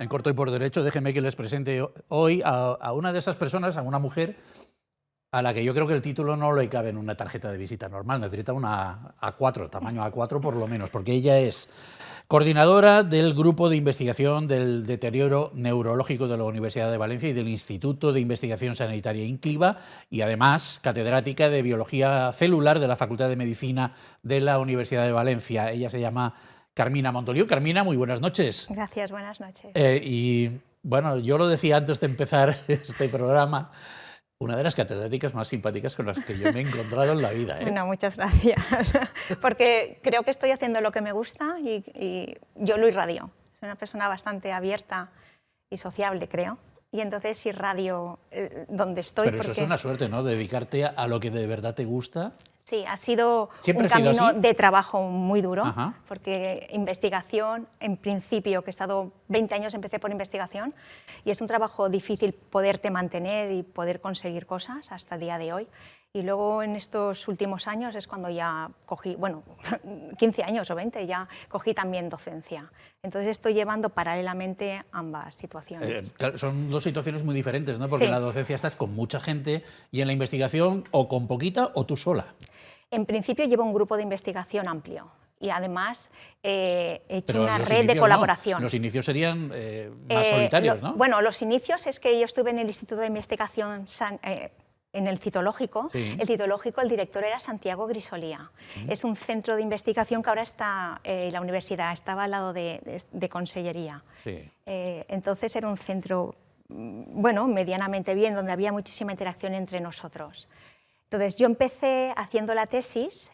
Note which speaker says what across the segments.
Speaker 1: En corto y por derecho, déjenme que les presente hoy a una de esas personas, a una mujer a la que yo creo que el título no le cabe en una tarjeta de visita normal, necesita una A4, tamaño A4 por lo menos, porque ella es coordinadora del Grupo de Investigación del Deterioro Neurológico de la Universidad de Valencia y del Instituto de Investigación Sanitaria INCLIVA, y además catedrática de Biología Celular de la Facultad de Medicina de la Universidad de Valencia. Ella se llama Carmina Montoliu. Carmina, muy buenas noches.
Speaker 2: Gracias, buenas noches.
Speaker 1: Y bueno, yo lo decía antes de empezar este programa, una de las catedráticas más simpáticas con las que yo me he encontrado en la vida.
Speaker 2: Bueno, muchas gracias, porque creo que estoy haciendo lo que me gusta y yo lo irradio. Soy una persona bastante abierta y sociable, creo, y entonces irradio donde estoy.
Speaker 1: Pero eso es una suerte, ¿no? Dedicarte a lo que de verdad te gusta.
Speaker 2: Sí, ha sido
Speaker 1: ¿Siempre
Speaker 2: un
Speaker 1: ha sido
Speaker 2: camino
Speaker 1: así?
Speaker 2: de trabajo muy duro,
Speaker 1: Ajá.
Speaker 2: porque investigación, en principio, que he estado 20 años, empecé por investigación, y es un trabajo difícil poderte mantener y poder conseguir cosas hasta el día de hoy. Y luego en estos últimos años es cuando ya cogí, bueno, 15 años o 20, ya cogí también docencia. Entonces estoy llevando paralelamente ambas situaciones.
Speaker 1: Claro, son dos situaciones muy diferentes, ¿no? Porque
Speaker 2: Sí.
Speaker 1: en la docencia estás con mucha gente y en la investigación o con poquita o tú sola.
Speaker 2: En principio llevo un grupo de investigación amplio y además he hecho
Speaker 1: Pero
Speaker 2: una
Speaker 1: los
Speaker 2: red de
Speaker 1: inicios no.
Speaker 2: colaboración.
Speaker 1: Los inicios serían más solitarios, ¿no?
Speaker 2: Bueno, los inicios es que yo estuve en el Instituto de Investigación en el citológico.
Speaker 1: Sí.
Speaker 2: El citológico, el director era Santiago Grisolía. Es un centro de investigación que ahora está la universidad, estaba al lado de Consellería.
Speaker 1: Sí.
Speaker 2: Entonces era un centro, bueno, medianamente bien, donde había muchísima interacción entre nosotros. Entonces yo empecé haciendo la tesis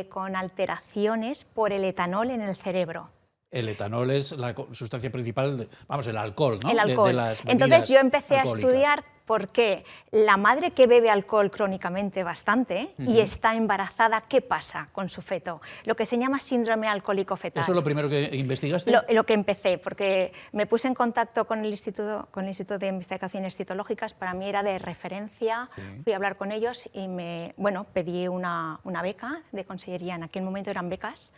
Speaker 2: con alteraciones por el etanol en el cerebro.
Speaker 1: El etanol es la sustancia principal, vamos, el alcohol, ¿no?
Speaker 2: El alcohol.
Speaker 1: De las bebidas
Speaker 2: Entonces yo empecé
Speaker 1: alcohólicas.
Speaker 2: a estudiar por qué la madre que bebe alcohol crónicamente bastante y está embarazada, ¿qué pasa con su feto? Lo que se llama síndrome alcohólico fetal.
Speaker 1: ¿Eso es lo primero que investigaste?
Speaker 2: Lo que empecé, porque me puse en contacto con el Instituto de Investigaciones Citológicas, para mí era de referencia,
Speaker 1: Sí.
Speaker 2: fui a hablar con ellos y pedí una beca de consellería, en aquel momento eran becas,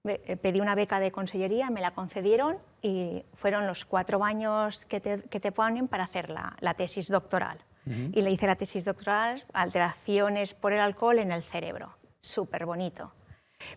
Speaker 2: pedí una beca de consellería, me la concedieron y fueron los 4 años que te ponen para hacer la tesis doctoral. Y le hice la tesis doctoral, alteraciones por el alcohol en el cerebro, súper bonito.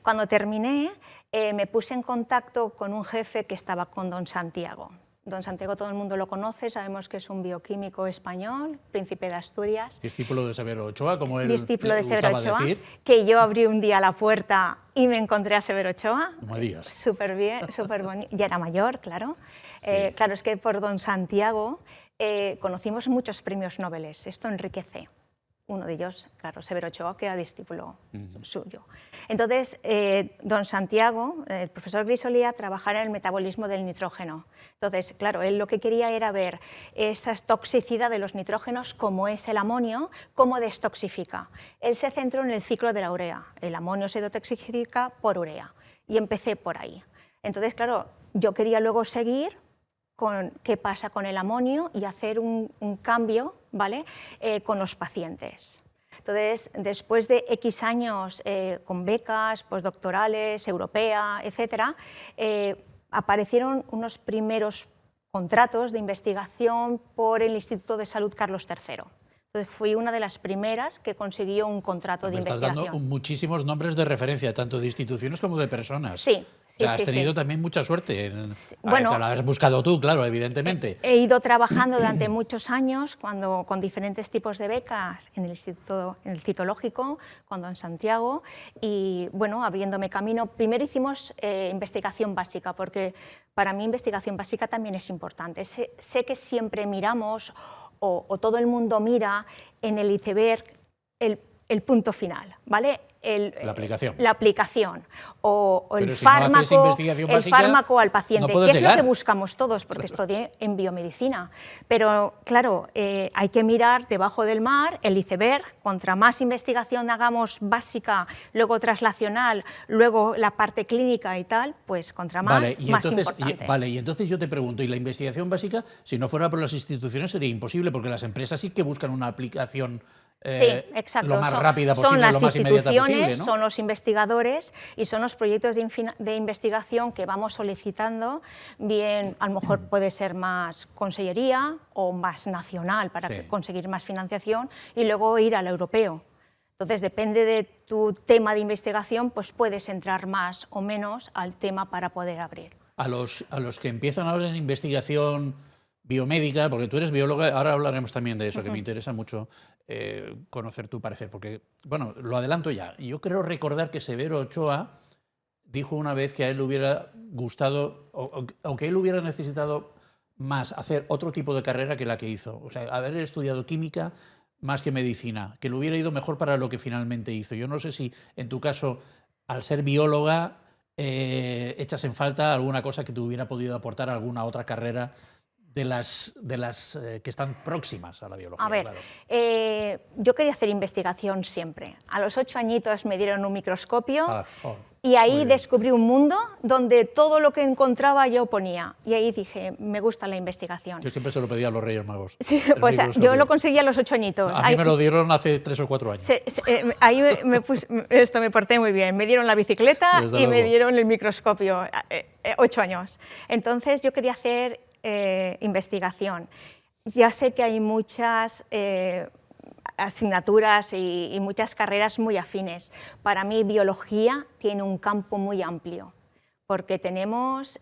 Speaker 2: Cuando terminé, me puse en contacto con un jefe que estaba con don Santiago. Don Santiago todo el mundo lo conoce, sabemos que es un bioquímico español, príncipe de Asturias.
Speaker 1: Discípulo de Severo Ochoa, como él
Speaker 2: Discípulo
Speaker 1: le
Speaker 2: de Severo
Speaker 1: gustaba
Speaker 2: Ochoa,
Speaker 1: decir.
Speaker 2: que yo abrí un día la puerta y me encontré a Severo Ochoa.
Speaker 1: No me digas.
Speaker 2: Súper bien, súper bonito. Ya era mayor, claro.
Speaker 1: Sí.
Speaker 2: Claro, es que por don Santiago conocimos muchos premios Nobel. Esto enriquece. Uno de ellos, claro, Severo Ochoa, que era discípulo suyo. Entonces, don Santiago, el profesor Grisolía, trabajaba en el metabolismo del nitrógeno. Entonces, claro, él lo que quería era ver esa toxicidad de los nitrógenos, como es el amonio, cómo destoxifica. Él se centró en el ciclo de la urea. El amonio se detoxifica por urea. Y empecé por ahí. Entonces, claro, yo quería luego seguir con qué pasa con el amonio y hacer un cambio, ¿vale? Con los pacientes. Entonces, después de X años con becas postdoctorales, europea, etcétera, aparecieron unos primeros contratos de investigación por el Instituto de Salud Carlos III. Entonces, fui una de las primeras que consiguió un contrato de
Speaker 1: Me estás
Speaker 2: investigación.
Speaker 1: dando muchísimos nombres de referencia, tanto de instituciones como de personas.
Speaker 2: Sí,
Speaker 1: O sea, has
Speaker 2: sí,
Speaker 1: tenido
Speaker 2: sí.
Speaker 1: también mucha suerte.
Speaker 2: Bueno,
Speaker 1: te la has buscado tú, claro, evidentemente.
Speaker 2: He ido trabajando durante muchos años con diferentes tipos de becas en el Instituto, en el Citológico, con don Santiago, y bueno, abriéndome camino. Primero hicimos investigación básica, porque para mí investigación básica también es importante. Sé que siempre miramos, o todo el mundo mira en el iceberg el punto final, ¿vale?
Speaker 1: La aplicación.
Speaker 2: La aplicación o el
Speaker 1: Pero si no haces
Speaker 2: fármaco,
Speaker 1: investigación
Speaker 2: el
Speaker 1: básica,
Speaker 2: fármaco al paciente,
Speaker 1: no puedes
Speaker 2: que es lo
Speaker 1: llegar.
Speaker 2: que buscamos todos, porque estudié en biomedicina. Pero claro, hay que mirar debajo del mar el iceberg. Contra más investigación hagamos básica, luego translacional, luego la parte clínica y tal, pues contra más, más importante.
Speaker 1: Vale, y entonces yo te pregunto, ¿y la investigación básica, si no fuera por las instituciones, sería imposible? Porque las empresas sí que buscan una aplicación
Speaker 2: Sí, exacto.
Speaker 1: lo más rápida posible,
Speaker 2: son las
Speaker 1: lo más inmediata
Speaker 2: instituciones,
Speaker 1: posible, ¿no?
Speaker 2: son los investigadores y son los proyectos de investigación que vamos solicitando, bien, a lo mejor puede ser más consellería o más nacional para conseguir más financiación y luego ir al europeo. Entonces, depende de tu tema de investigación, pues puedes entrar más o menos al tema para poder abrir.
Speaker 1: A los que empiezan ahora en investigación biomédica, porque tú eres bióloga, ahora hablaremos también de eso, que me interesa mucho conocer tu parecer, porque, bueno, lo adelanto ya. Yo creo recordar que Severo Ochoa dijo una vez que a él le hubiera gustado, o que él hubiera necesitado más hacer otro tipo de carrera que la que hizo. O sea, haber estudiado química más que medicina, que le hubiera ido mejor para lo que finalmente hizo. Yo no sé si, en tu caso, al ser bióloga, echas en falta alguna cosa que te hubiera podido aportar a alguna otra carrera de las que están próximas a la biología.
Speaker 2: A ver,
Speaker 1: claro.
Speaker 2: Yo quería hacer investigación siempre. A los 8 añitos me dieron un microscopio y ahí descubrí un mundo donde todo lo que encontraba yo ponía. Y ahí dije, me gusta la investigación.
Speaker 1: Yo siempre se lo pedía a los Reyes Magos.
Speaker 2: Sí, pues yo lo conseguí a los 8 añitos.
Speaker 1: A mí me lo dieron hace 3 o 4 años.
Speaker 2: Ahí me porté muy bien. Me dieron la bicicleta y me dieron el microscopio, 8 años. Entonces yo quería hacer investigación. Ya sé que hay muchas asignaturas y muchas carreras muy afines. Para mí, biología tiene un campo muy amplio, porque tenemos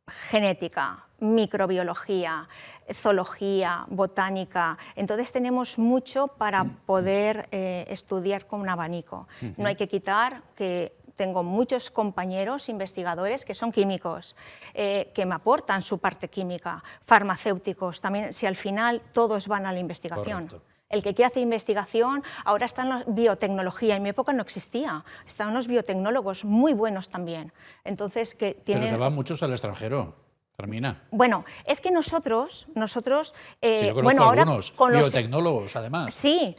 Speaker 2: genética, microbiología, zoología, botánica. Entonces tenemos mucho para poder estudiar con un abanico. No hay que quitar que tengo muchos compañeros investigadores que son químicos, que me aportan su parte química, farmacéuticos, también, si al final todos van a la investigación.
Speaker 1: Correcto.
Speaker 2: El que quiere hacer investigación, ahora está en la biotecnología, en mi época no existía, están los biotecnólogos muy buenos también. Entonces, que tienen...
Speaker 1: Pero se van muchos al extranjero, Carmina.
Speaker 2: Bueno, es que nosotros
Speaker 1: yo
Speaker 2: bueno, ahora
Speaker 1: algunos
Speaker 2: con
Speaker 1: biotecnólogos, además.
Speaker 2: Sí,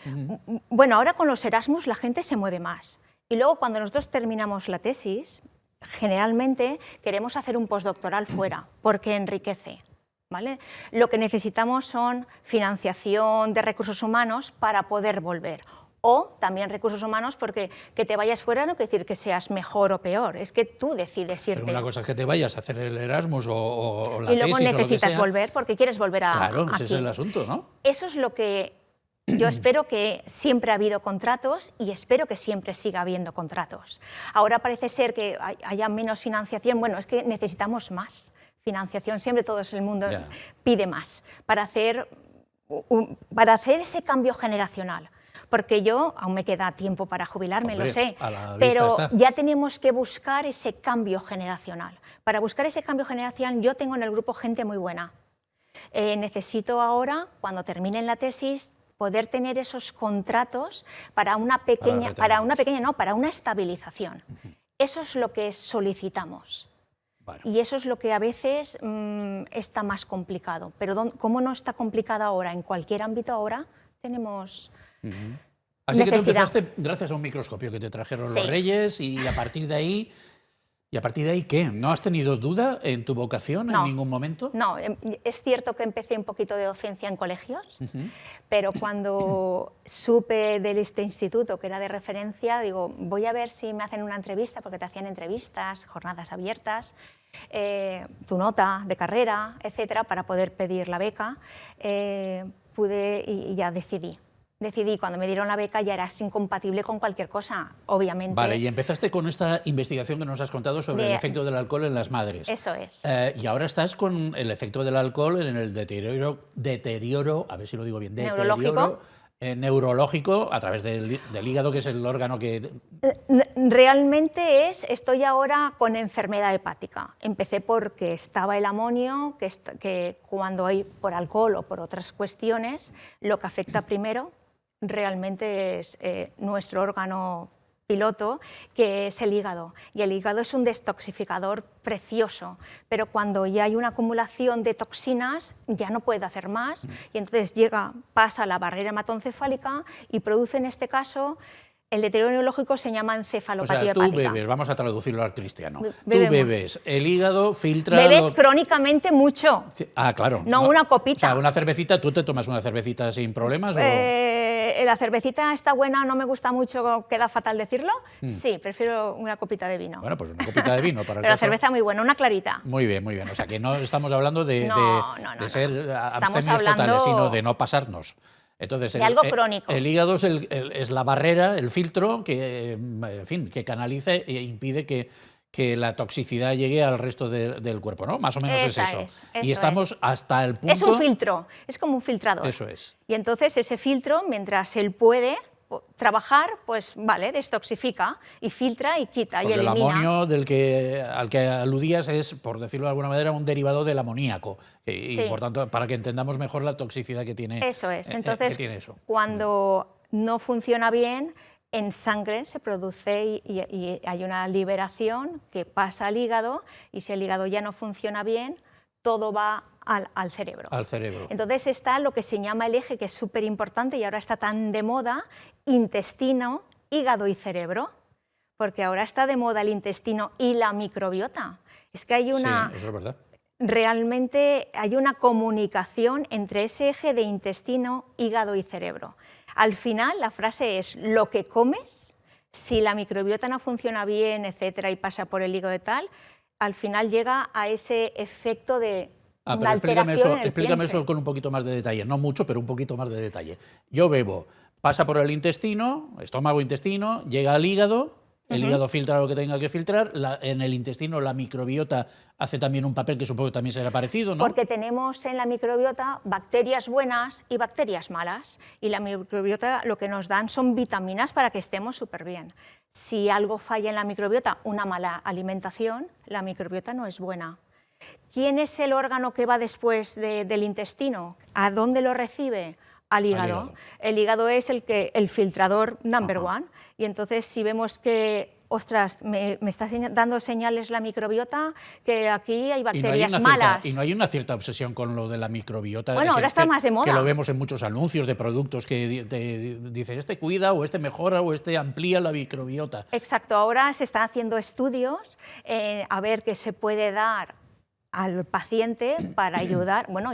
Speaker 2: bueno, ahora con los Erasmus la gente se mueve más. Y luego cuando nosotros terminamos la tesis, generalmente queremos hacer un postdoctoral fuera, porque enriquece. ¿Vale? Lo que necesitamos son financiación de recursos humanos para poder volver. O también recursos humanos porque que te vayas fuera no quiere decir que seas mejor o peor, es que tú decides irte.
Speaker 1: Pero una cosa es que te vayas a hacer el Erasmus o la tesis.
Speaker 2: Y luego necesitas
Speaker 1: o lo que sea.
Speaker 2: volver porque quieres volver a
Speaker 1: Claro,
Speaker 2: aquí.
Speaker 1: ese es el asunto, ¿no?
Speaker 2: Eso es lo que yo espero, que siempre ha habido contratos y espero que siempre siga habiendo contratos. Ahora parece ser que haya menos financiación, bueno, es que necesitamos más financiación, siempre todo el mundo pide más para hacer ese cambio generacional. Porque yo, aún me queda tiempo para jubilarme,
Speaker 1: Hombre,
Speaker 2: lo sé,
Speaker 1: a la
Speaker 2: pero
Speaker 1: vista está.
Speaker 2: ya tenemos que buscar ese cambio generacional. Para buscar ese cambio generacional, yo tengo en el grupo gente muy buena. Necesito ahora, cuando terminen la tesis, poder tener esos contratos para una estabilización. Eso es lo que solicitamos.
Speaker 1: Bueno.
Speaker 2: Y eso es lo que a veces está más complicado. Pero como no está complicado ahora, en cualquier ámbito ahora, tenemos
Speaker 1: Así
Speaker 2: necesidad.
Speaker 1: que tú empezaste gracias a un microscopio que te trajeron los Reyes y a partir de ahí... ¿Y a partir de ahí qué? ¿No has tenido duda en tu vocación en ningún momento?
Speaker 2: No, es cierto que empecé un poquito de docencia en colegios, pero cuando supe de este instituto, que era de referencia, digo, voy a ver si me hacen una entrevista, porque te hacían entrevistas, jornadas abiertas, tu nota de carrera, etcétera, para poder pedir la beca. Pude y ya decidí. Cuando me dieron la beca ya eras incompatible con cualquier cosa, obviamente.
Speaker 1: Vale, y empezaste con esta investigación que nos has contado sobre el efecto del alcohol en las madres.
Speaker 2: Eso es.
Speaker 1: Y ahora estás con el efecto del alcohol en el deterioro, a ver si lo digo bien, deterioro neurológico a través del hígado, que es el órgano que...
Speaker 2: Realmente estoy ahora con enfermedad hepática. Empecé porque estaba el amonio, que cuando hay por alcohol o por otras cuestiones, lo que afecta primero realmente es nuestro órgano piloto, que es el hígado. Y el hígado es un detoxificador precioso, pero cuando ya hay una acumulación de toxinas ya no puede hacer más y entonces pasa la barrera hematoencefálica y produce en este caso... El deterioro neurológico se llama encefalopatía hepática.
Speaker 1: Tú bebes, vamos a traducirlo al cristiano. Tú bebes, el hígado filtra...
Speaker 2: Bebes crónicamente mucho.
Speaker 1: Sí. Ah, claro.
Speaker 2: No una copita.
Speaker 1: O sea, una cervecita, ¿tú te tomas una cervecita sin problemas?
Speaker 2: ¿La cervecita está buena, no me gusta mucho, queda fatal decirlo? Sí, prefiero una copita de vino.
Speaker 1: Bueno, pues una copita de vino para el
Speaker 2: Pero la
Speaker 1: caso.
Speaker 2: cerveza muy buena, una clarita.
Speaker 1: Muy bien, muy bien. O sea, que no estamos hablando de ser abstemios
Speaker 2: hablando
Speaker 1: totales, sino de no pasarnos. Entonces,
Speaker 2: de algo crónico.
Speaker 1: El hígado es la barrera, el filtro que, en fin, que canaliza e impide que la toxicidad llegue al resto del cuerpo, ¿no? Más o menos es eso. Y estamos hasta el punto...
Speaker 2: Es un filtro, es como un filtrador.
Speaker 1: Eso es.
Speaker 2: Y entonces ese filtro, mientras él puede trabajar, pues vale, destoxifica y filtra y quita
Speaker 1: Porque
Speaker 2: y elimina.
Speaker 1: el amonio al que aludías es, por decirlo de alguna manera, un derivado del amoníaco. Y por tanto, para que entendamos mejor la toxicidad que tiene
Speaker 2: eso. Es. Entonces,
Speaker 1: que tiene eso.
Speaker 2: Cuando no funciona bien, en sangre se produce y hay una liberación que pasa al hígado, y si el hígado ya no funciona bien, todo va al cerebro.
Speaker 1: Al cerebro.
Speaker 2: Entonces está lo que se llama el eje, que es súper importante y ahora está tan de moda: intestino, hígado y cerebro, porque ahora está de moda el intestino y la microbiota. Es que hay una...
Speaker 1: Sí, eso es verdad.
Speaker 2: Realmente hay una comunicación entre ese eje de intestino, hígado y cerebro. Al final la frase es: lo que comes, si la microbiota no funciona bien, etcétera, y pasa por el hígado y tal, al final llega a ese efecto de una alteración en el
Speaker 1: explícame
Speaker 2: pienso.
Speaker 1: eso con un poquito más de detalle. No mucho, pero un poquito más de detalle. Yo bebo, pasa por el intestino, estómago, intestino, llega al hígado, el hígado filtra lo que tenga que filtrar, en el intestino la microbiota hace también un papel que supongo que también será parecido, ¿no?
Speaker 2: Porque tenemos en la microbiota bacterias buenas y bacterias malas, y la microbiota lo que nos dan son vitaminas para que estemos súper bien. Si algo falla en la microbiota, una mala alimentación, la microbiota no es buena. ¿Quién es el órgano que va después del intestino? ¿A dónde lo recibe? Al hígado. El hígado es el filtrador number one. Y entonces, si vemos que, ostras, me está dando señales la microbiota, que aquí hay bacterias malas.
Speaker 1: Y no hay una cierta obsesión con lo de la microbiota.
Speaker 2: Bueno, ahora está más de moda.
Speaker 1: Que lo vemos en muchos anuncios de productos que te dicen: este cuida, o este mejora, o este amplía la microbiota.
Speaker 2: Exacto, ahora se están haciendo estudios a ver qué se puede dar al paciente para ayudar, bueno,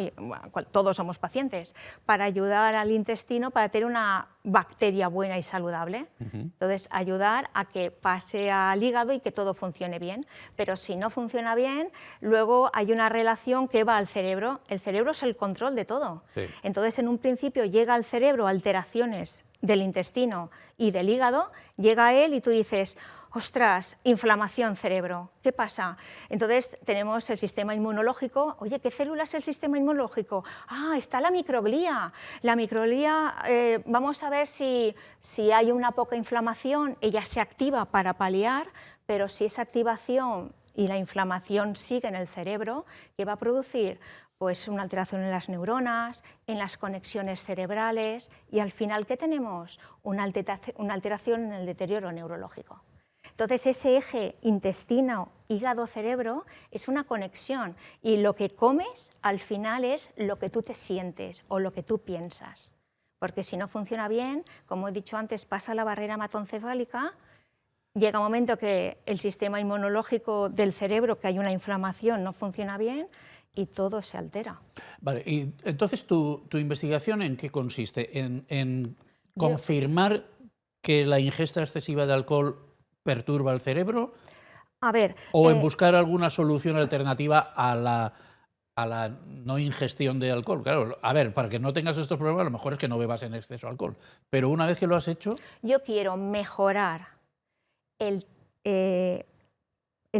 Speaker 2: todos somos pacientes, para ayudar al intestino para tener una bacteria buena y saludable. Entonces, ayudar a que pase al hígado y que todo funcione bien. Pero si no funciona bien, luego hay una relación que va al cerebro. El cerebro es el control de todo.
Speaker 1: Sí.
Speaker 2: Entonces, en un principio llega al cerebro alteraciones del intestino y del hígado, llega a él y tú dices: ostras, inflamación cerebro, ¿qué pasa? Entonces tenemos el sistema inmunológico. Oye, ¿qué célula es el sistema inmunológico? Ah, está la microglía. La microglía, vamos a ver si hay una poca inflamación, ella se activa para paliar, pero si esa activación y la inflamación sigue en el cerebro, ¿qué va a producir? Pues una alteración en las neuronas, en las conexiones cerebrales, y al final, ¿qué tenemos? Una alteración en el deterioro neurológico. Entonces, ese eje intestino, hígado, cerebro es una conexión, y lo que comes al final es lo que tú te sientes o lo que tú piensas. Porque si no funciona bien, como he dicho antes, pasa la barrera hematoencefálica, llega un momento que el sistema inmunológico del cerebro, que hay una inflamación, no funciona bien y todo se altera.
Speaker 1: Vale, y entonces tu investigación, ¿en qué consiste? ¿En confirmar que la ingesta excesiva de alcohol perturba el cerebro?
Speaker 2: A ver,
Speaker 1: ¿O en buscar alguna solución alternativa a la no ingestión de alcohol? Claro, a ver, para que no tengas estos problemas, lo mejor es que no bebas en exceso alcohol. Pero una vez que lo has hecho...
Speaker 2: Yo quiero mejorar el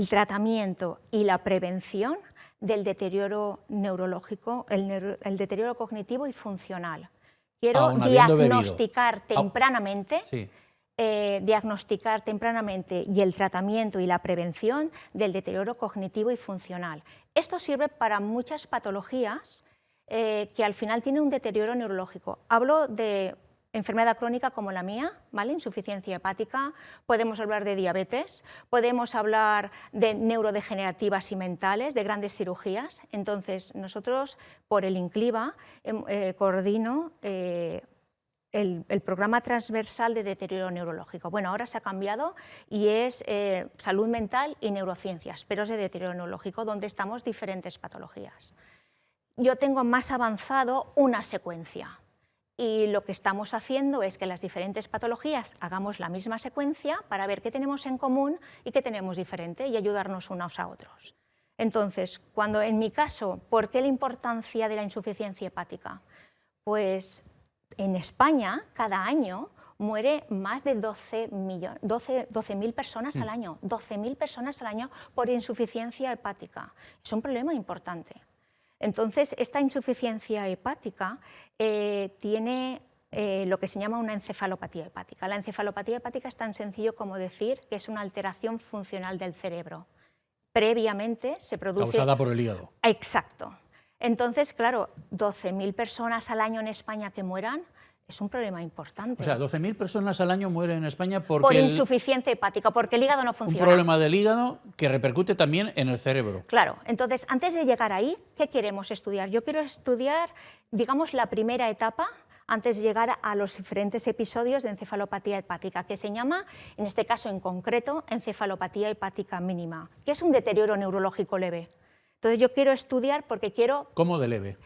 Speaker 2: tratamiento y la prevención del deterioro neurológico, el deterioro cognitivo y funcional. Quiero diagnosticar tempranamente...
Speaker 1: Sí.
Speaker 2: Diagnosticar tempranamente y el tratamiento y la prevención del deterioro cognitivo y funcional. Esto sirve para muchas patologías que al final tienen un deterioro neurológico. Hablo de enfermedad crónica como la mía, ¿vale? Insuficiencia hepática, podemos hablar de diabetes, podemos hablar de neurodegenerativas y mentales, de grandes cirugías. Entonces, nosotros por el INCLIVA coordino el programa transversal de deterioro neurológico. Bueno, ahora se ha cambiado y es salud mental y neurociencias, pero es de deterioro neurológico, donde estamos diferentes patologías. Yo tengo más avanzado una secuencia y lo que estamos haciendo es que las diferentes patologías hagamos la misma secuencia para ver qué tenemos en común y qué tenemos diferente y ayudarnos unos a otros. Entonces, cuando en mi caso, ¿por qué la importancia de la insuficiencia hepática? Pues en España, cada año, muere más de 12.000 personas al año, 12.000 personas al año por insuficiencia hepática. Es un problema importante. Entonces, esta insuficiencia hepática tiene lo que se llama una encefalopatía hepática. La encefalopatía hepática es tan sencillo como decir que es una alteración funcional del cerebro. Previamente se produce...
Speaker 1: Causada por el hígado.
Speaker 2: Exacto. Entonces, claro, 12.000 personas al año en España que mueran es un problema importante.
Speaker 1: O sea, 12.000 personas al año mueren en España porque...
Speaker 2: Por insuficiencia hepática, porque el hígado no funciona.
Speaker 1: Un problema del hígado que repercute también en el cerebro.
Speaker 2: Claro. Entonces, antes de llegar ahí, ¿qué queremos estudiar? Yo quiero estudiar, digamos, la primera etapa antes de llegar a los diferentes episodios de encefalopatía hepática, que se llama, en este caso en concreto, encefalopatía hepática mínima, que es un deterioro neurológico leve. Entonces yo quiero estudiar porque quiero...
Speaker 1: ¿Cómo de leve?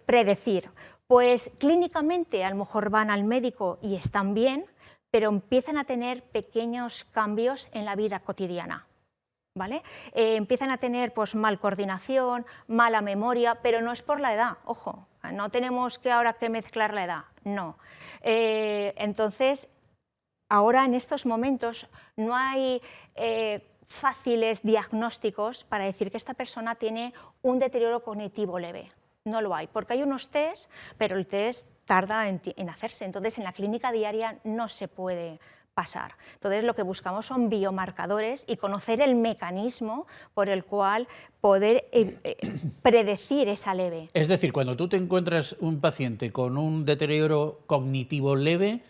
Speaker 2: Predecir. Pues clínicamente a lo mejor van al médico y están bien, pero empiezan a tener pequeños cambios en la vida cotidiana. ¿Vale? Empiezan a tener pues, mal coordinación, mala memoria, pero no es por la edad, ojo, no tenemos que ahora que mezclar la edad, no. Entonces, ahora en estos momentos no hay fáciles diagnósticos para decir que esta persona tiene un deterioro cognitivo leve, no lo hay, porque hay unos test, pero el test tarda en hacerse, entonces en la clínica diaria no se puede pasar. Entonces lo que buscamos son biomarcadores y conocer el mecanismo por el cual poder predecir esa leve.
Speaker 1: Es decir, cuando tú te encuentras un paciente con un deterioro cognitivo leve,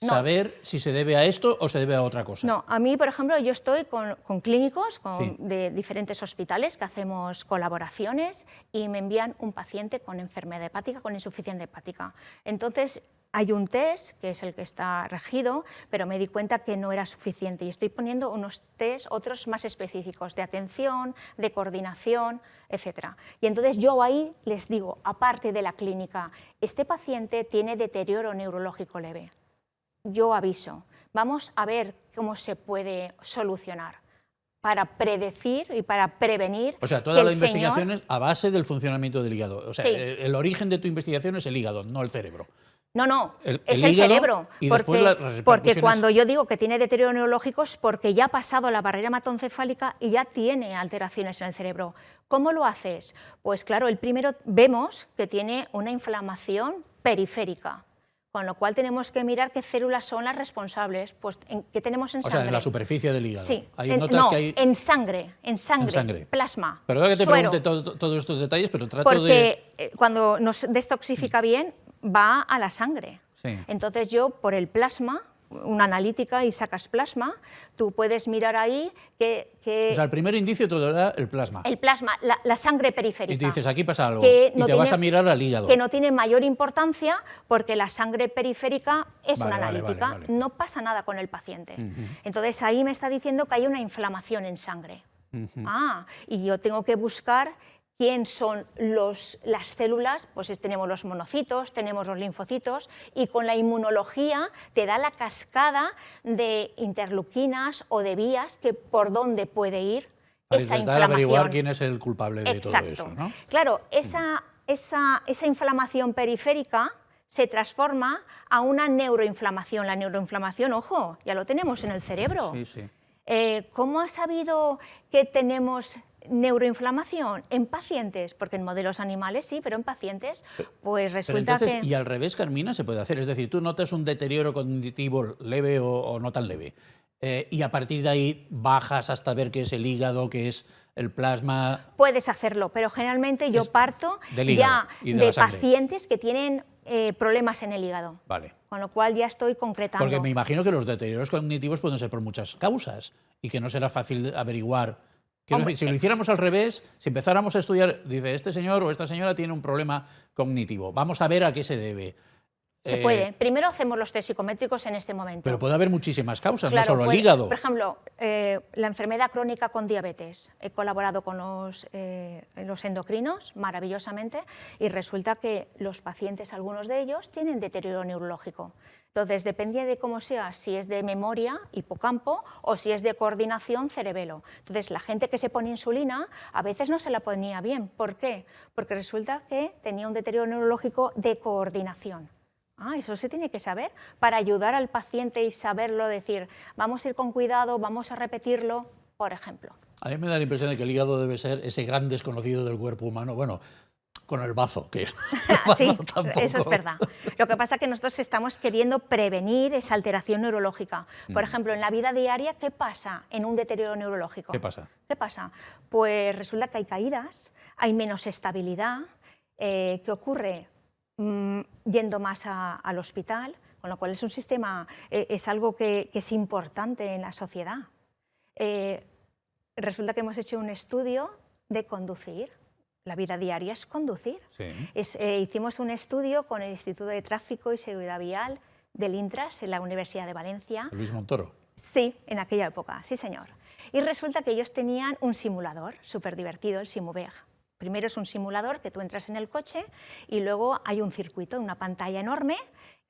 Speaker 1: no. Saber si se debe a esto o se debe a otra cosa.
Speaker 2: No, a mí, por ejemplo, yo estoy con clínicos
Speaker 1: Sí.
Speaker 2: de diferentes hospitales que hacemos colaboraciones y me envían un paciente con enfermedad hepática, con insuficiencia hepática. Entonces, hay un test, que es el que está regido, pero me di cuenta que no era suficiente y estoy poniendo unos test, otros más específicos, de atención, de coordinación, etc. Y entonces yo ahí les digo, aparte de la clínica, este paciente tiene deterioro neurológico leve. Yo aviso, vamos a ver cómo se puede solucionar para predecir y para prevenir.
Speaker 1: O sea, toda la investigación es a base del funcionamiento del hígado. O sea, sí. El origen de tu investigación es el hígado, no el cerebro.
Speaker 2: No, no, es el cerebro, porque cuando yo digo que tiene deterioro neurológico es porque ya ha pasado la barrera hematoencefálica y ya tiene alteraciones en el cerebro. ¿Cómo lo haces? Pues claro, el primero vemos que tiene una inflamación periférica, con lo cual tenemos que mirar qué células son las responsables, pues ¿qué tenemos en sangre?
Speaker 1: O sea, en la superficie del hígado.
Speaker 2: Sí,
Speaker 1: en
Speaker 2: sangre, plasma,
Speaker 1: Perdón que te
Speaker 2: suero.
Speaker 1: pregunte todos estos detalles, pero trato
Speaker 2: porque cuando nos detoxifica bien, va a la sangre.
Speaker 1: Sí.
Speaker 2: Entonces yo, por el plasma, una analítica y sacas plasma, tú puedes mirar ahí que...
Speaker 1: O sea, el primer indicio te lo da el plasma.
Speaker 2: El plasma, la sangre periférica.
Speaker 1: Y te dices, aquí pasa algo,
Speaker 2: que
Speaker 1: y te vas a mirar al hígado.
Speaker 2: Que no tiene mayor importancia porque la sangre periférica es una analítica,
Speaker 1: vale.
Speaker 2: no pasa nada con el paciente. Entonces ahí me está diciendo que hay una inflamación en sangre. Y yo tengo que buscar quién son las células, pues tenemos los monocitos, tenemos los linfocitos, y con la inmunología te da la cascada de interleuquinas o de vías que por dónde puede ir esa inflamación.
Speaker 1: Averiguar quién es el culpable de todo eso, ¿no?
Speaker 2: Claro, esa inflamación periférica se transforma a una neuroinflamación. La neuroinflamación, ojo, ya lo tenemos en el cerebro.
Speaker 1: Sí, sí.
Speaker 2: ¿Cómo has sabido que tenemos neuroinflamación? En pacientes, porque en modelos animales sí, pero en pacientes pues resulta
Speaker 1: pero entonces,
Speaker 2: que...
Speaker 1: Y al revés, Carmina, se puede hacer, es decir, tú notas un deterioro cognitivo leve o no tan leve, y a partir de ahí bajas hasta ver qué es el hígado, qué es el plasma...
Speaker 2: Puedes hacerlo, pero generalmente yo parto ya de pacientes que tienen problemas en el hígado.
Speaker 1: Vale.
Speaker 2: Con lo cual ya estoy concretando.
Speaker 1: Porque me imagino que los deterioros cognitivos pueden ser por muchas causas y que no será fácil averiguar. Quiero decir, si lo hiciéramos al revés, si empezáramos a estudiar, dice, este señor o esta señora tiene un problema cognitivo, vamos a ver a qué se debe.
Speaker 2: Se puede. Primero hacemos los test psicométricos en este momento.
Speaker 1: Pero puede haber muchísimas causas,
Speaker 2: Claro,
Speaker 1: no solo el hígado.
Speaker 2: Por ejemplo, la enfermedad crónica con diabetes. He colaborado con los endocrinos maravillosamente y resulta que los pacientes, algunos de ellos, tienen deterioro neurológico. Entonces, dependía de cómo sea, si es de memoria, hipocampo, o si es de coordinación, cerebelo. Entonces, la gente que se pone insulina a veces no se la ponía bien. ¿Por qué? Porque resulta que tenía un deterioro neurológico de coordinación. Eso se tiene que saber para ayudar al paciente y saberlo, decir, vamos a ir con cuidado, vamos a repetirlo, por ejemplo.
Speaker 1: A mí me da la impresión de que el hígado debe ser ese gran desconocido del cuerpo humano, bueno, con el bazo, que
Speaker 2: sí, eso es verdad. Lo que pasa es que nosotros estamos queriendo prevenir esa alteración neurológica. Por ejemplo, en la vida diaria, ¿qué pasa en un deterioro neurológico?
Speaker 1: ¿Qué pasa?
Speaker 2: ¿Qué pasa? Pues resulta que hay caídas, hay menos estabilidad. ¿Qué ocurre? Yendo más al hospital, con lo cual es un sistema, es algo que es importante en la sociedad. Resulta que hemos hecho un estudio de conducir. La vida diaria es conducir.
Speaker 1: Sí.
Speaker 2: Hicimos un estudio con el Instituto de Tráfico y Seguridad Vial del INTRAS en la Universidad de Valencia.
Speaker 1: Luis Montoro.
Speaker 2: Sí, en aquella época, sí señor. Y resulta que ellos tenían un simulador súper divertido, el Simuveg. Primero es un simulador que tú entras en el coche y luego hay un circuito, una pantalla enorme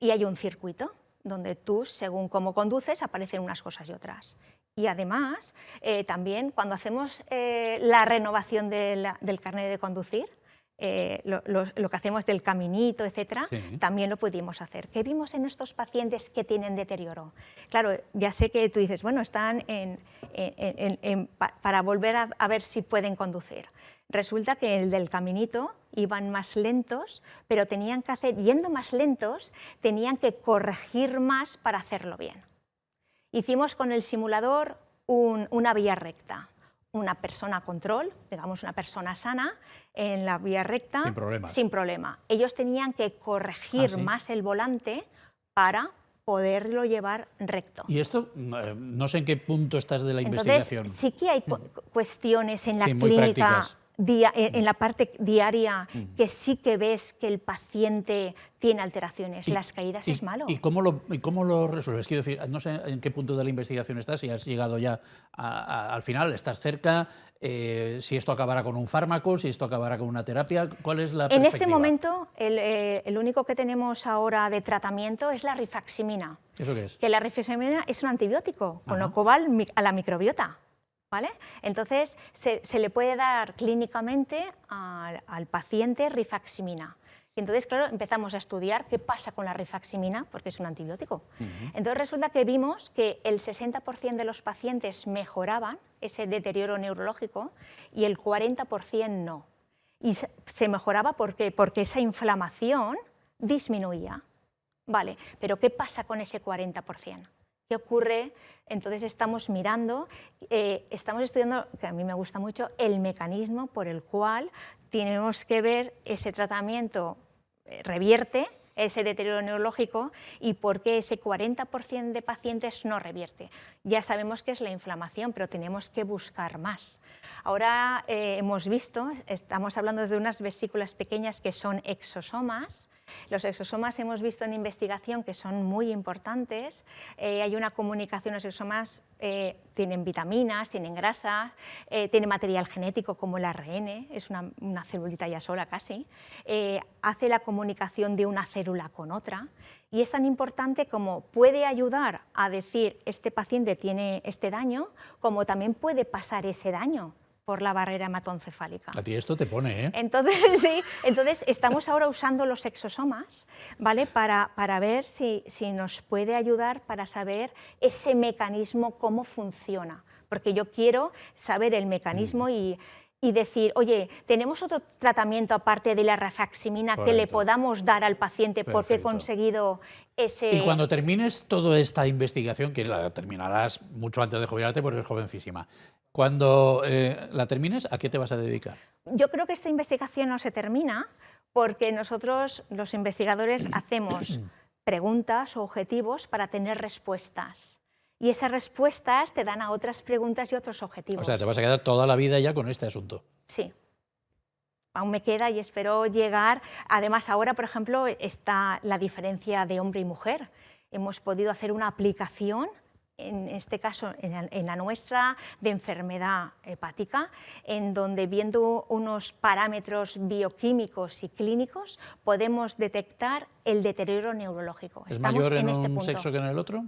Speaker 2: y hay un circuito donde tú, según cómo conduces, aparecen unas cosas y otras. Y además, también cuando hacemos la renovación del carnet de conducir, lo que hacemos del caminito, etcétera, sí, también lo pudimos hacer. ¿Qué vimos en estos pacientes que tienen deterioro? Claro, ya sé que tú dices, bueno, están para volver a ver si pueden conducir. Resulta que el del caminito iban más lentos, pero tenían que hacer, yendo más lentos, tenían que corregir más para hacerlo bien. Hicimos con el simulador una vía recta, una persona control, digamos una persona sana, en la vía recta sin problema. Ellos tenían que corregir más el volante para poderlo llevar recto.
Speaker 1: Y esto, no sé en qué punto estás de la investigación.
Speaker 2: Entonces, sí que hay cuestiones en la clínica, en la parte diaria, que sí que ves que el paciente tiene alteraciones. Las caídas es malo.
Speaker 1: ¿Y cómo lo resuelves? Quiero decir, no sé en qué punto de la investigación estás, si has llegado ya al final, estás cerca, si esto acabará con un fármaco, si esto acabará con una terapia, ¿cuál es la perspectiva?
Speaker 2: En este momento, el único que tenemos ahora de tratamiento es la rifaximina.
Speaker 1: ¿Eso qué es?
Speaker 2: Que la rifaximina es un antibiótico, con lo que va a la microbiota. ¿Vale? Entonces, se le puede dar clínicamente al paciente rifaximina. Y entonces, claro, empezamos a estudiar qué pasa con la rifaximina, porque es un antibiótico. Entonces, resulta que vimos que el 60% de los pacientes mejoraban ese deterioro neurológico y el 40% no. Y se mejoraba porque esa inflamación disminuía. Vale, pero ¿qué pasa con ese 40%? ¿Qué ocurre? Entonces estamos mirando, estamos estudiando, que a mí me gusta mucho, el mecanismo por el cual tenemos que ver ese tratamiento revierte ese deterioro neurológico y por qué ese 40% de pacientes no revierte. Ya sabemos que es la inflamación, pero tenemos que buscar más. Ahora hemos visto, estamos hablando de unas vesículas pequeñas que son exosomas. Los exosomas hemos visto en investigación que son muy importantes. Hay una comunicación, los exosomas tienen vitaminas, tienen grasas, tienen material genético como el ARN, es una celulita ya sola casi. Hace la comunicación de una célula con otra y es tan importante como puede ayudar a decir este paciente tiene este daño, como también puede pasar ese daño por la barrera hematoencefálica.
Speaker 1: A ti esto te pone, ¿eh?
Speaker 2: Entonces, sí, entonces estamos ahora usando los exosomas, ¿vale? Para ver si nos puede ayudar para saber ese mecanismo, cómo funciona. Porque yo quiero saber el mecanismo y decir, oye, ¿tenemos otro tratamiento aparte de la rifaximina que le podamos dar al paciente porque he conseguido ese...?
Speaker 1: Y cuando termines toda esta investigación, que la terminarás mucho antes de jubilarte porque eres jovencísima, cuando la termines, ¿a qué te vas a dedicar?
Speaker 2: Yo creo que esta investigación no se termina porque nosotros, los investigadores, hacemos preguntas o objetivos para tener respuestas. Y esas respuestas te dan a otras preguntas y otros objetivos.
Speaker 1: O sea, te vas a quedar toda la vida ya con este asunto.
Speaker 2: Sí. aún me queda y espero llegar. Además, ahora, por ejemplo, está la diferencia de hombre y mujer. Hemos podido hacer una aplicación, en este caso en la nuestra, de enfermedad hepática, en donde viendo unos parámetros bioquímicos y clínicos podemos detectar el deterioro neurológico.
Speaker 1: ¿Es
Speaker 2: Estamos
Speaker 1: mayor en
Speaker 2: este
Speaker 1: un
Speaker 2: punto.
Speaker 1: sexo que en el otro?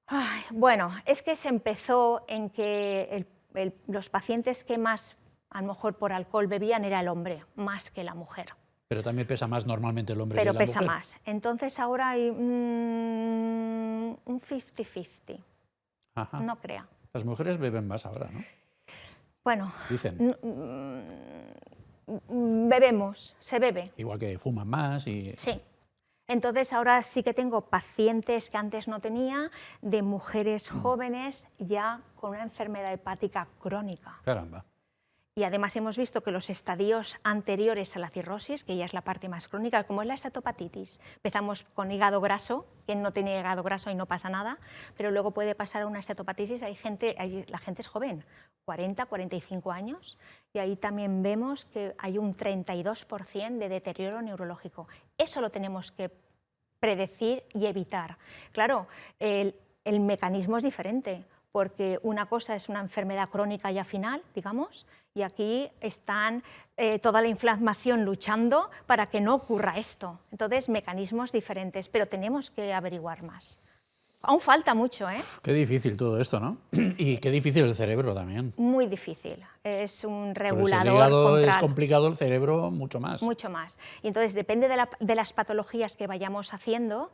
Speaker 2: Ay, bueno, es que se empezó en que los pacientes que más, a lo mejor por alcohol, bebían era el hombre, más que la mujer.
Speaker 1: Pero también pesa más normalmente el hombre
Speaker 2: Pero
Speaker 1: que la
Speaker 2: pesa
Speaker 1: mujer.
Speaker 2: más. Entonces ahora hay un 50-50,
Speaker 1: Ajá.
Speaker 2: no crea.
Speaker 1: Las mujeres beben más ahora, ¿no?
Speaker 2: Bueno,
Speaker 1: Dicen.
Speaker 2: bebemos, se bebe,
Speaker 1: Igual que fuman más y...
Speaker 2: sí. Entonces ahora sí que tengo pacientes que antes no tenía, de mujeres jóvenes ya con una enfermedad hepática crónica.
Speaker 1: Caramba.
Speaker 2: Y además hemos visto que los estadios anteriores a la cirrosis, que ya es la parte más crónica, como es la estetopatitis, empezamos con hígado graso, quien no tiene hígado graso y no pasa nada, pero luego puede pasar a una estetopatitis, la gente es joven, 40, 45 años, y ahí también vemos que hay un 32% de deterioro neurológico. Eso lo tenemos que predecir y evitar. Claro, el mecanismo es diferente, porque una cosa es una enfermedad crónica ya final, digamos, y aquí están toda la inflamación luchando para que no ocurra esto. Entonces, mecanismos diferentes, pero tenemos que averiguar más. Aún falta mucho, ¿eh?
Speaker 1: Qué difícil todo esto, ¿no? Y qué difícil el cerebro también.
Speaker 2: Muy difícil. Es un
Speaker 1: Pero si
Speaker 2: regulador
Speaker 1: el hígado es
Speaker 2: contra...
Speaker 1: complicado, el cerebro mucho más.
Speaker 2: Mucho más. Y entonces, depende de las patologías que vayamos haciendo,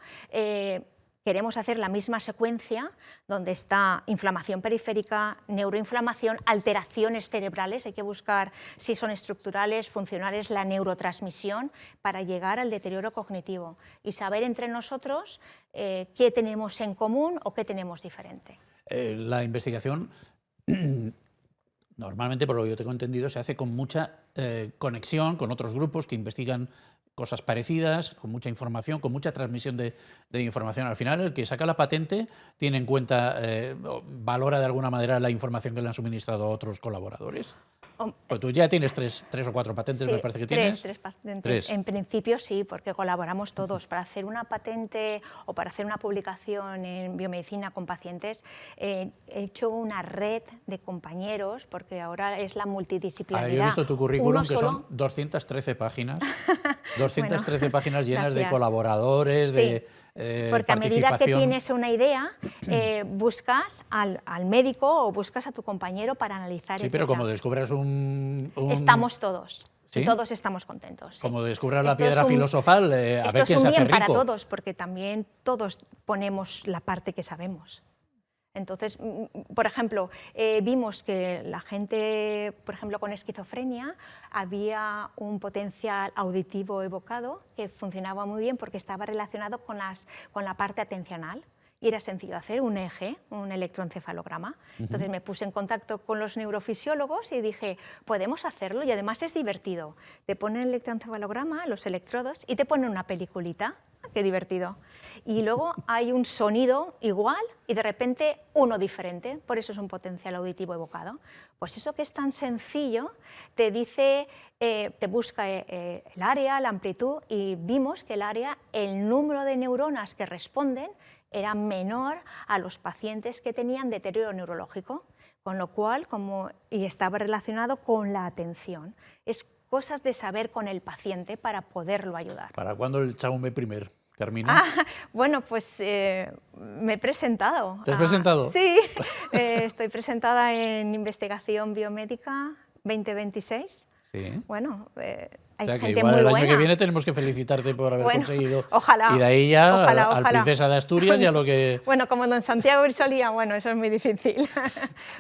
Speaker 2: queremos hacer la misma secuencia donde está inflamación periférica, neuroinflamación, alteraciones cerebrales, hay que buscar si son estructurales, funcionales, la neurotransmisión para llegar al deterioro cognitivo y saber entre nosotros qué tenemos en común o qué tenemos diferente.
Speaker 1: La investigación, normalmente, por lo que yo tengo entendido, se hace con mucha conexión con otros grupos que investigan cosas parecidas, con mucha información, con mucha transmisión de información. Al final, el que saca la patente tiene en cuenta, valora de alguna manera la información que le han suministrado otros colaboradores. Pues tú ya tienes tres o cuatro patentes,
Speaker 2: Sí,
Speaker 1: me parece que tienes.
Speaker 2: tres patentes.
Speaker 1: Tres.
Speaker 2: En principio sí, porque colaboramos todos. Para hacer una patente o para hacer una publicación en biomedicina con pacientes, he hecho una red de compañeros, porque ahora es la multidisciplinaridad.
Speaker 1: Yo he visto tu currículum,
Speaker 2: Uno
Speaker 1: que
Speaker 2: solo...
Speaker 1: son 213 páginas. 213 páginas llenas
Speaker 2: gracias.
Speaker 1: de colaboradores,
Speaker 2: Sí.
Speaker 1: de
Speaker 2: Porque a medida que
Speaker 1: participación.
Speaker 2: tienes una idea, buscas al médico o buscas a tu compañero para analizar.
Speaker 1: Sí, pero
Speaker 2: etcétera.
Speaker 1: como descubras
Speaker 2: Estamos todos.
Speaker 1: ¿Sí?
Speaker 2: Y todos estamos contentos. Sí.
Speaker 1: Como descubras la
Speaker 2: Esto es
Speaker 1: piedra filosofal, a
Speaker 2: esto
Speaker 1: ver quién
Speaker 2: es
Speaker 1: se
Speaker 2: un
Speaker 1: hace
Speaker 2: bien para
Speaker 1: rico.
Speaker 2: todos, porque también todos ponemos la parte que sabemos. Entonces, por ejemplo, vimos que la gente, por ejemplo, con esquizofrenia, había un potencial auditivo evocado que funcionaba muy bien porque estaba relacionado con la parte atencional. Y era sencillo hacer un EEG, un electroencefalograma. Entonces me puse en contacto con los neurofisiólogos y dije, podemos hacerlo y además es divertido. Te ponen el electroencefalograma, los electrodos y te ponen una peliculita. Qué divertido. Y luego hay un sonido igual y de repente uno diferente. Por eso es un potencial auditivo evocado. Pues eso que es tan sencillo te dice, te busca el área, la amplitud y vimos que el área, el número de neuronas que responden era menor a los pacientes que tenían deterioro neurológico, con lo cual, y estaba relacionado con la atención. Es cosas de saber con el paciente para poderlo ayudar.
Speaker 1: ¿Para cuándo el Xiaomi primer? ¿Terminó?
Speaker 2: Bueno, pues me he presentado.
Speaker 1: ¿Te has presentado?
Speaker 2: Sí, estoy presentada en Investigación Biomédica 2026.
Speaker 1: Sí.
Speaker 2: Bueno, hay
Speaker 1: O sea, que
Speaker 2: gente
Speaker 1: igual
Speaker 2: muy
Speaker 1: el
Speaker 2: buena.
Speaker 1: año que viene tenemos que felicitarte por haber conseguido.
Speaker 2: Ojalá.
Speaker 1: Y de ahí ya
Speaker 2: ojalá.
Speaker 1: al Princesa de Asturias y a lo que...
Speaker 2: Bueno, como don Santiago Grisolía, bueno, eso es muy difícil.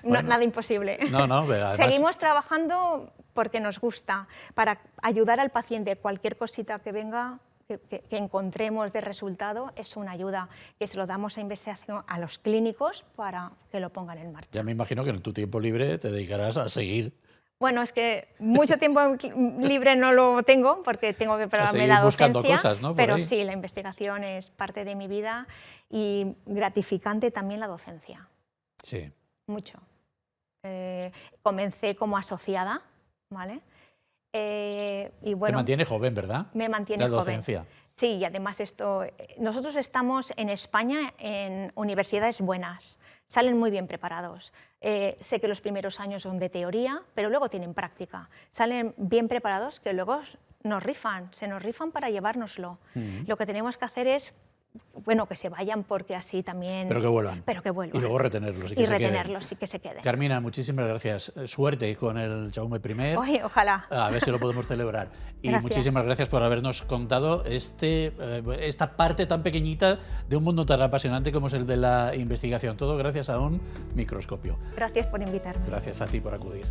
Speaker 1: Bueno.
Speaker 2: Nada imposible.
Speaker 1: No, pero además...
Speaker 2: Seguimos trabajando porque nos gusta, para ayudar al paciente. Cualquier cosita que venga, que encontremos de resultado, es una ayuda que se lo damos a investigación a los clínicos para que lo pongan en marcha.
Speaker 1: Ya me imagino que en tu tiempo libre te dedicarás a seguir.
Speaker 2: Bueno, es que mucho tiempo libre no lo tengo porque tengo que prepararme la docencia,
Speaker 1: buscando cosas, ¿no? Por
Speaker 2: pero
Speaker 1: ahí.
Speaker 2: sí, la investigación es parte de mi vida y gratificante también la docencia.
Speaker 1: Sí.
Speaker 2: Mucho. Comencé como asociada, ¿vale? Y bueno,
Speaker 1: te mantiene joven, ¿verdad?
Speaker 2: Me mantiene
Speaker 1: la
Speaker 2: joven.
Speaker 1: docencia.
Speaker 2: Sí, y además nosotros estamos en España en universidades buenas, salen muy bien preparados. Sé que los primeros años son de teoría, pero luego tienen práctica. Salen bien preparados que luego se nos rifan para llevárnoslo. Lo que tenemos que hacer es, bueno, que se vayan porque así también...
Speaker 1: Pero que vuelvan.
Speaker 2: Pero que vuelvan.
Speaker 1: Y luego retenerlos.
Speaker 2: Y retenerlos y que se queden.
Speaker 1: Carmina, muchísimas gracias. Suerte con el Jaume I.
Speaker 2: Oye, ojalá.
Speaker 1: A ver si lo podemos celebrar. Y
Speaker 2: Gracias.
Speaker 1: muchísimas gracias por habernos contado esta parte tan pequeñita de un mundo tan apasionante como es el de la investigación. Todo gracias a un microscopio.
Speaker 2: Gracias por invitarme.
Speaker 1: Gracias a ti por acudir.